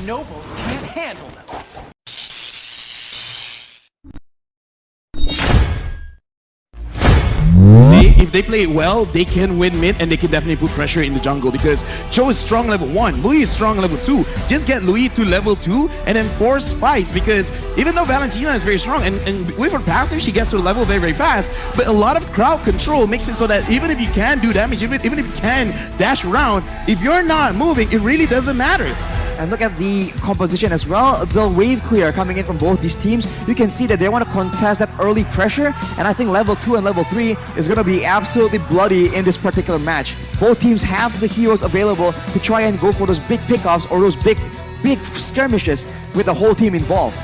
nobles can't handle them. See, if they play it well, they can win mid and they can definitely put pressure in the jungle because Cho is strong level 1, Louis is strong level 2. Just get Louis to level 2 and then force fights because even though Valentina is very strong and with her passive, she gets to the level very, very fast, but a lot of crowd control makes it so that even if you can do damage, even if you can dash around, if you're not moving, it really doesn't matter. And look at the composition as well. The wave clear coming in from both these teams. You can see that they want to contest that early pressure. And I think level 2 and level 3 is going to be absolutely bloody in this particular match. Both teams have the heroes available to try and go for those big pickoffs or those big skirmishes with the whole team involved.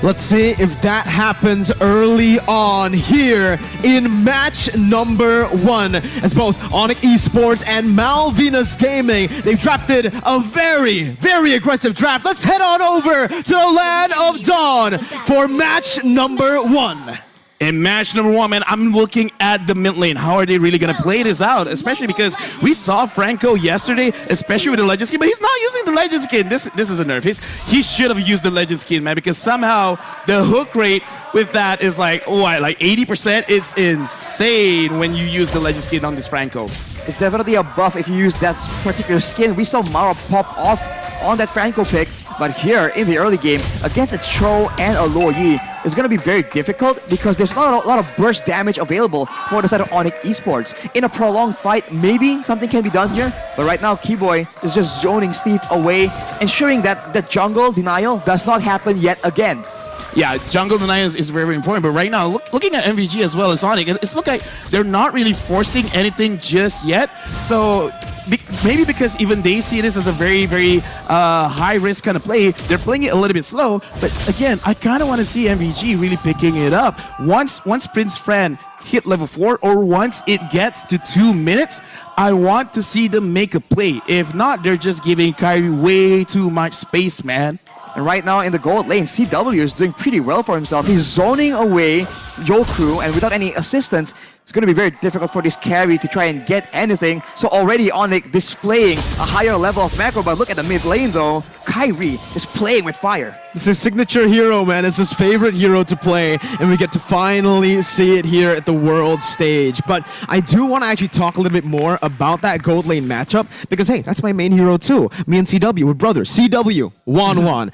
Let's see if that happens early on here in match number 1. As both ONIC Esports and Malvinas Gaming, they've drafted a very, very aggressive draft. Let's head on over to the Land of Dawn for match number 1. In match number 1, man, I'm looking at the mid lane. How are they really going to play this out? Especially because we saw Franco yesterday, especially with the Legend skin, but he's not using the Legend skin. This is a nerf. He should have used the Legend skin, man, because somehow the hook rate with that is like, what, like 80%? It's insane when you use the Legend skin on this Franco. It's definitely a buff if you use that particular skin. We saw Mara pop off on that Franco pick, but here in the early game, against a Cho and a Luo Yi, it's going to be very difficult because there's not a lot of burst damage available for the side of ONIC Esports. In a prolonged fight, maybe something can be done here, but right now Keyboy is just zoning Steve away, ensuring that the jungle denial does not happen yet again. Yeah, jungle denial is very, very important, but right now, looking at MVG as well as ONIC, it's look like they're not really forcing anything just yet, so maybe because even they see this as a very, very high-risk kind of play, they're playing it a little bit slow, but again, I kind of want to see MVG really picking it up. Once Prince Fran hit level 4, or once it gets to 2 minutes, I want to see them make a play. If not, they're just giving Kyrie way too much space, man. And right now in the gold lane, CW is doing pretty well for himself. He's zoning away Joe-Crew, and without any assistance, it's going to be very difficult for this carry to try and get anything. So already ONIC displaying a higher level of macro, but look at the mid lane though. Kyrie is playing with fire. It's his signature hero, man. It's his favorite hero to play, and we get to finally see it here at the world stage. But I do want to actually talk a little bit more about that gold lane matchup, because hey, that's my main hero too. Me and CW, we're brothers. CW, 1-1.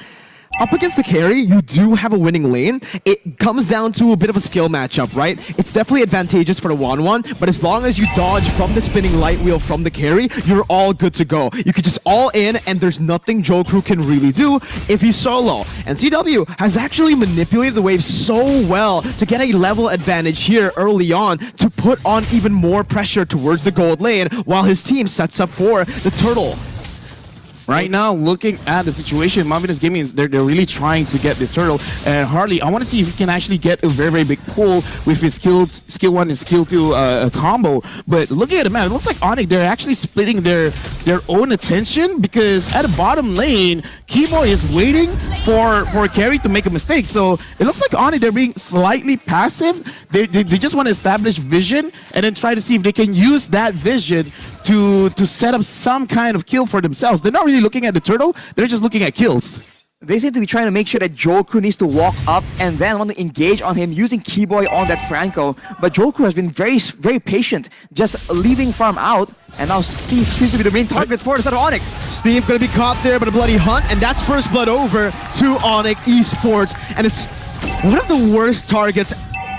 Up against the carry, you do have a winning lane. It comes down to a bit of a skill matchup, right? It's definitely advantageous for the 1-1, but as long as you dodge from the spinning light wheel from the carry, you're all good to go. You could just all in, and there's nothing Joe-Crew can really do if he's solo. And CW has actually manipulated the wave so well to get a level advantage here early on to put on even more pressure towards the gold lane while his team sets up for the turtle. Right now, looking at the situation, Malvinas Gaming is they're really trying to get this turtle. And Harley, I want to see if he can actually get a very, very big pull with his skill 1 and skill 2 combo. But looking at the map, it looks like ONIC, they're actually splitting their own attention, because at the bottom lane, Keyboy is waiting for carry to make a mistake. So it looks like ONIC, they're being slightly passive. They just want to establish vision and then try to see if they can use that vision to set up some kind of kill for themselves. They're not really looking at the turtle, they're just looking at kills. They seem to be trying to make sure that Joe-Crew needs to walk up and then want to engage on him using Keyboy on that Franco. But Joe-Crew has been very, very patient, just leaving farm out. And now Steve seems to be the main target for the side of ONIC. Steve gonna be caught there by the bloody hunt, and that's first blood over to ONIC Esports. And it's one of the worst targets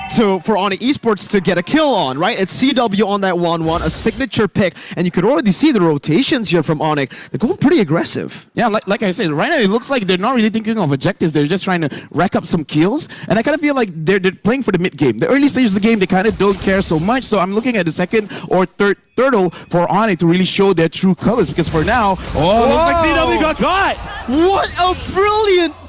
for ONIC Esports to get a kill on, right? It's CW on that 1-1, a signature pick, and you could already see the rotations here from ONIC. They're going pretty aggressive. Yeah, like I said, right now it looks like they're not really thinking of objectives. They're just trying to rack up some kills, and I kind of feel like they're playing for the mid game. The early stages of the game, they kind of don't care so much, so I'm looking at the second or third turtle for ONIC to really show their true colors, because for now, looks like CW got caught! What a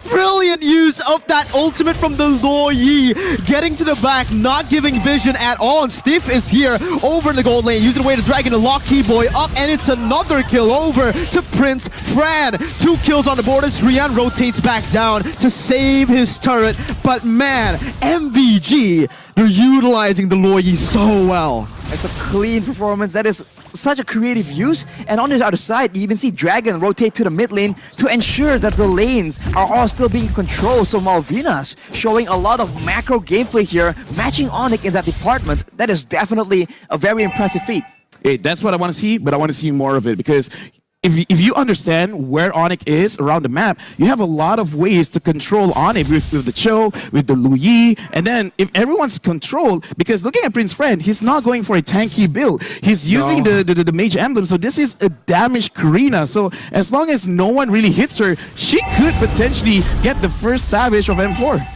brilliant use of that ultimate from the Luo Yi, getting to the back, not giving vision at all, and Stiff is here over in the gold lane, using the way to Dragon to lock Keyboy up, and it's another kill over to Prince Fran. 2 kills on the board as Rian rotates back down to save his turret, but man, MVG, they're utilizing the Luo Yi so well. It's a clean performance. That is such a creative use. And on the other side, you even see Dragon rotate to the mid lane to ensure that the lanes are all still being controlled. So Malvinas showing a lot of macro gameplay here, matching ONIC in that department. That is definitely a very impressive feat. Hey, that's what I want to see, but I want to see more of it because if you understand where ONIC is around the map, you have a lot of ways to control ONIC with the Cho, with the Lu Yi, and then if everyone's controlled, because looking at Prince Friend, he's not going for a tanky build. He's using the mage emblem, so this is a damaged Karina. So as long as no one really hits her, she could potentially get the first Savage of M4.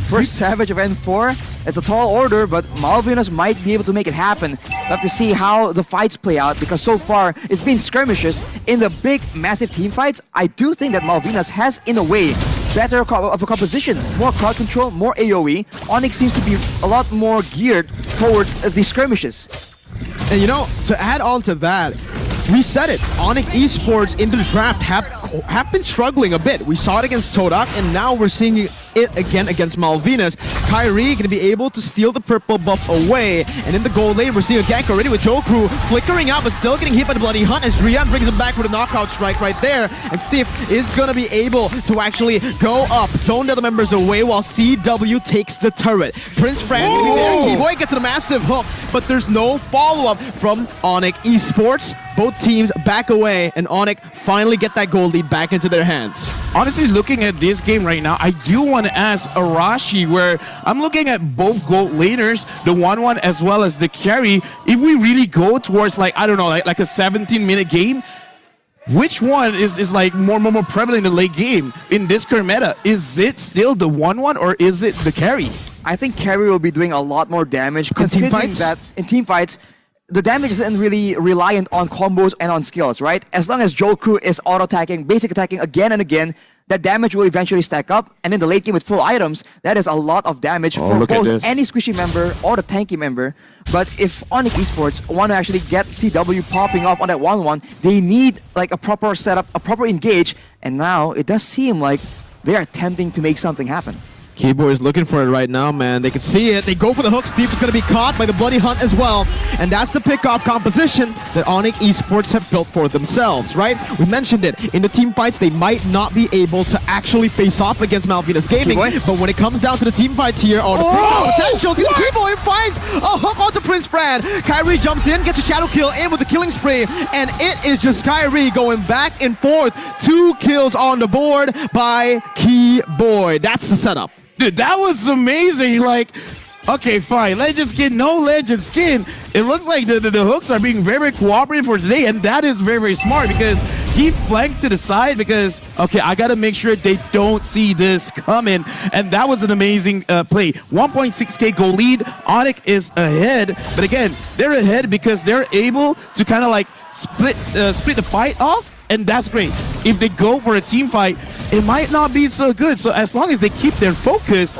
First Savage of N4. It's a tall order, but Malvinas might be able to make it happen. We'll have to see how the fights play out, because so far it's been skirmishes. In the big, massive team fights, I do think that Malvinas has, in a way, better of a composition, more crowd control, more AoE. ONIC seems to be a lot more geared towards the skirmishes. And you know, to add on to that, we said it, ONIC Esports in the draft have been struggling a bit. We saw it against Todak, and now we're seeing it again against Malvinas. Kyrie gonna be able to steal the purple buff away, and in the gold lane we're seeing a gank already with Jokeru flickering out but still getting hit by the Bloody Hunt as Drian brings him back with a knockout strike right there, and Steve is gonna be able to actually go up, zone the other members away while CW takes the turret. Prince Fran gonna be there, Keyboy gets a massive hook, but there's no follow-up from ONIC Esports. Both teams back away, and ONIC finally get that gold lead back into their hands. Honestly, looking at this game right now, I do want to ask Arashi, where I'm looking at both gold laners, the 1-1 as well as the carry. If we really go towards, like, I don't know, like a 17-minute game, which one is like more prevalent in the late game in this current meta? Is it still the 1-1 or is it the carry? I think carry will be doing a lot more damage, considering that in team fights, the damage isn't really reliant on combos and on skills, right? As long as Jokeru is auto-attacking, basic attacking again and again, that damage will eventually stack up. And in the late game with full items, that is a lot of damage for both any squishy member or the tanky member. But if ONIC Esports want to actually get CW popping off on that 1-1, they need like a proper setup, a proper engage. And now it does seem like they're attempting to make something happen. Keyboy is looking for it right now, man. They can see it. They go for the hook. Steve is going to be caught by the Bloody Hunt as well. And that's the pick-off composition that ONIC Esports have built for themselves, right? We mentioned it. In the team fights, they might not be able to actually face off against Malvinas Gaming. But when it comes down to the team fights here, the potential, Keyboy finds a hook onto Prince Fran. Kyrie jumps in, gets a shadow kill in with the killing spree. And it is just Kyrie going back and forth. 2 kills on the board by Keyboy. That's the setup. Dude, that was amazing. Like, okay, fine. Legend skin, no legend skin. It looks like the hooks are being very cooperative for today, and that is very smart because he flanked to the side because, okay, I got to make sure they don't see this coming. And that was an amazing play. 1.6k goal lead. ONIC is ahead. But again, they're ahead because they're able to kind of like split the fight off. And that's great. If they go for a team fight, it might not be so good. So as long as they keep their focus,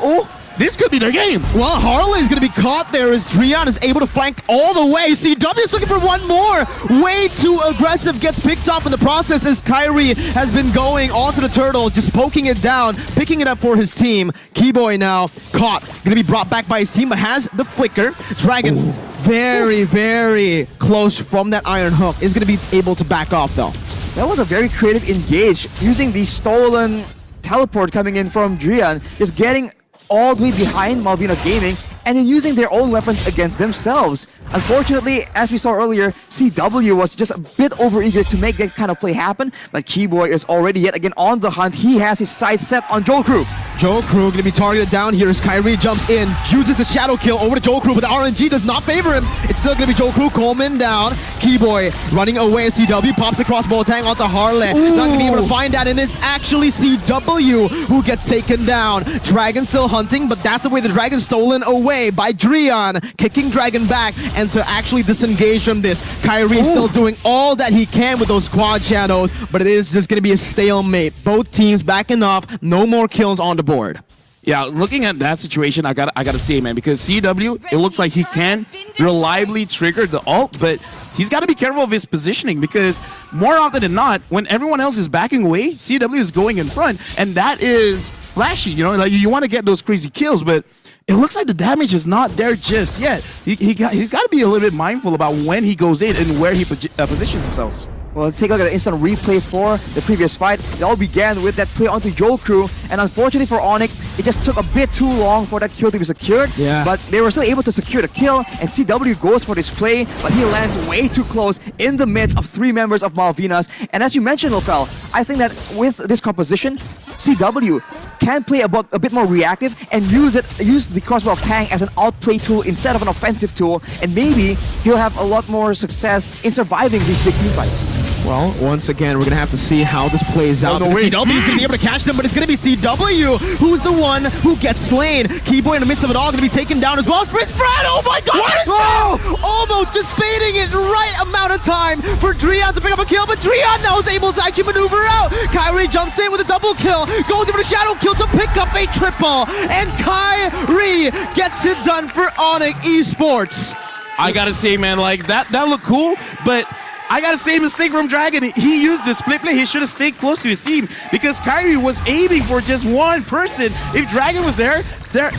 this could be their game. Well, Harley is going to be caught there as Drian is able to flank all the way. CW is looking for one more. Way too aggressive. Gets picked off in the process as Kyrie has been going onto the turtle, just poking it down, picking it up for his team. Keyboy now caught. Going to be brought back by his team, but has the flicker. Dragon very close from that iron hook. Is going to be able to back off though. That was a very creative engage, using the stolen teleport coming in from Drian, just getting all the way behind Malvinas Gaming, and then using their own weapons against themselves. Unfortunately, as we saw earlier, CW was just a bit overeager to make that kind of play happen, but Keyboy is already yet again on the hunt. He has his sights set on Jokeru. Jokeru gonna be targeted down here as Kyrie jumps in, uses the shadow kill over to Jokeru, but the RNG does not favor him. It's still gonna be Jokeru, Coleman down. Keyboy running away as CW pops across Boltang onto Harley. Not gonna be able to find that, and it's actually CW who gets taken down. Dragon still hunting, but that's the way the Dragon's stolen away by Drian, kicking Dragon back, and to actually disengage from this. Kyrie still doing all that he can with those quad shadows, but it is just gonna be a stalemate. Both teams backing off, no more kills on the board. Yeah, looking at that situation, I gotta say, man, because CW, it looks like he can reliably trigger the ult, but he's got to be careful of his positioning because more often than not, when everyone else is backing away, CW is going in front, and that is flashy, you know, like you want to get those crazy kills, but it looks like the damage is not there just yet. He's got to be a little bit mindful about when he goes in and where he positions himself. Well, let's take a look at the instant replay for the previous fight. It all began with that play onto Jokru, and unfortunately for ONIC, it just took a bit too long for that kill to be secured. Yeah. But they were still able to secure the kill, and CW goes for this play, but he lands way too close in the midst of 3 members of Malvinas. And as you mentioned, Lofel, I think that with this composition, CW can play a bit more reactive and use the crossbow of Tang as an outplay tool instead of an offensive tool, and maybe he'll have a lot more success in surviving these big team fights. Well, once again, we're going to have to see how this plays out. CW is going to be able to catch them, but it's going to be CW who's the one who gets slain. Keyboy in the midst of it all going to be taken down as well. Prince Fran, oh my god! Almost just baiting it right amount of time for Drian to pick up a kill, but Drian now is able to actually maneuver out. Kyrie jumps in with a double kill, goes in for the shadow kill to pick up a triple, and Kyrie gets it done for ONIC Esports. I gotta say, man, like that looked cool, but I gotta say, mistake from Dragon. He used the split play. He should have stayed close to his team because Kyrie was aiming for just one person. If Dragon was there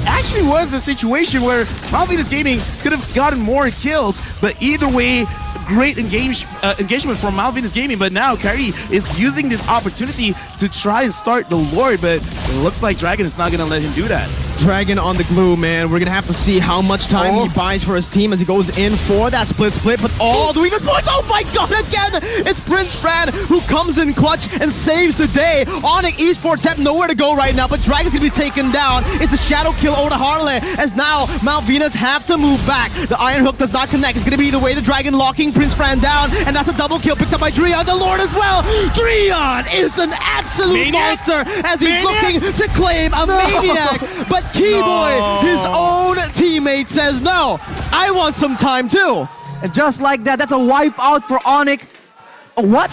actually was a situation where Malvinas Gaming could have gotten more kills, but either way, great engagement from Malvinas Gaming, but now Kyrie is using this opportunity to try and start the Lord, but it looks like Dragon is not gonna let him do that. Dragon on the glue, man. We're gonna have to see how much time he buys for his team as he goes in for that split, but all the way this points. Oh my god, again! It's Prince Fran who comes in clutch and saves the day. ONIC Esports have nowhere to go right now, but Dragon's gonna be taken down. It's a shadow kill over to Harley, as now Malvinas have to move back. The Iron Hook does not connect. It's gonna be the way the Dragon locking Prince Fran down, and that's a double kill picked up by Drian, the Lord as well. Drian is an absolute monster as he's looking to claim a maniac, but Keyboy, his own teammate, says no, I want some time too. And just like that, that's a wipe out for ONIC. What?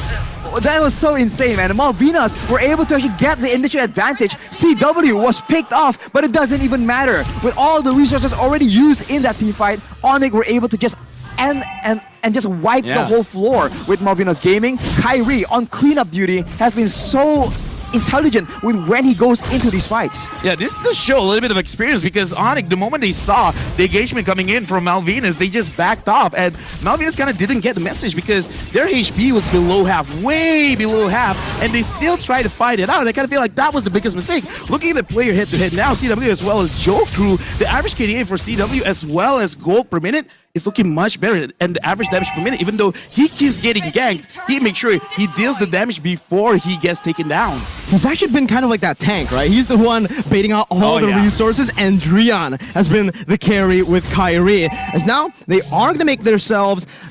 That was so insane, man. The Malvinas were able to actually get the initial advantage. CW was picked off, but it doesn't even matter. With all the resources already used in that team fight, ONIC were able to just and just wipe the whole floor with Malvinas Gaming. Kyrie on cleanup duty has been so intelligent with when he goes into these fights. Yeah, this does show a little bit of experience because ONIC, the moment they saw the engagement coming in from Malvinas, they just backed off, and Malvinas kind of didn't get the message because their HP was below half, way below half, and they still tried to fight it out, and I kind of feel like that was the biggest mistake. Looking at the player head-to-head now, CW as well as Jokru, the average KDA for CW as well as gold per minute is looking much better, and the average damage per minute, even though he keeps getting ganked, he makes sure he deals the damage before he gets taken down. He's actually been kind of like that tank, right? He's the one baiting out all the resources, and Drian has been the carry with Kyrie. As now, they are going to make their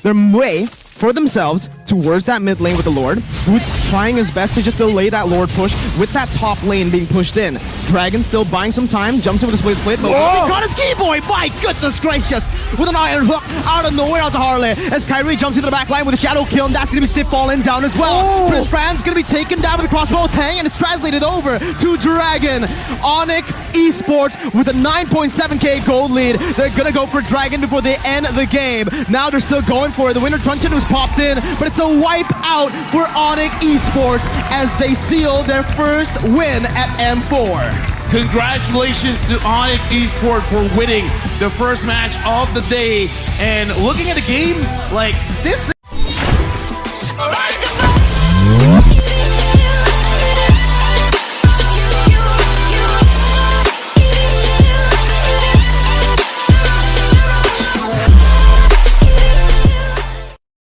way for themselves towards that mid lane with the Lord, who's trying his best to just delay that Lord push with that top lane being pushed in. Dragon still buying some time, jumps in with a split, but got his Keyboy! My goodness gracious! With an Iron Hook out of nowhere out to Harley, as Kyrie jumps into the back line with a shadow kill, and that's gonna be stiff falling down as well. Prince Fran's gonna be taken down with a crossbow Tang, and it's translated over to Dragon. ONIC Esports with a 9.7k gold lead. They're gonna go for Dragon before they end the game. Now they're still going for it. The winner Truncheon was popped in, but it's a wipe out for ONIC Esports as they seal their first win at M4. Congratulations to ONIC Esports for winning the first match of the day. And looking at the game, like this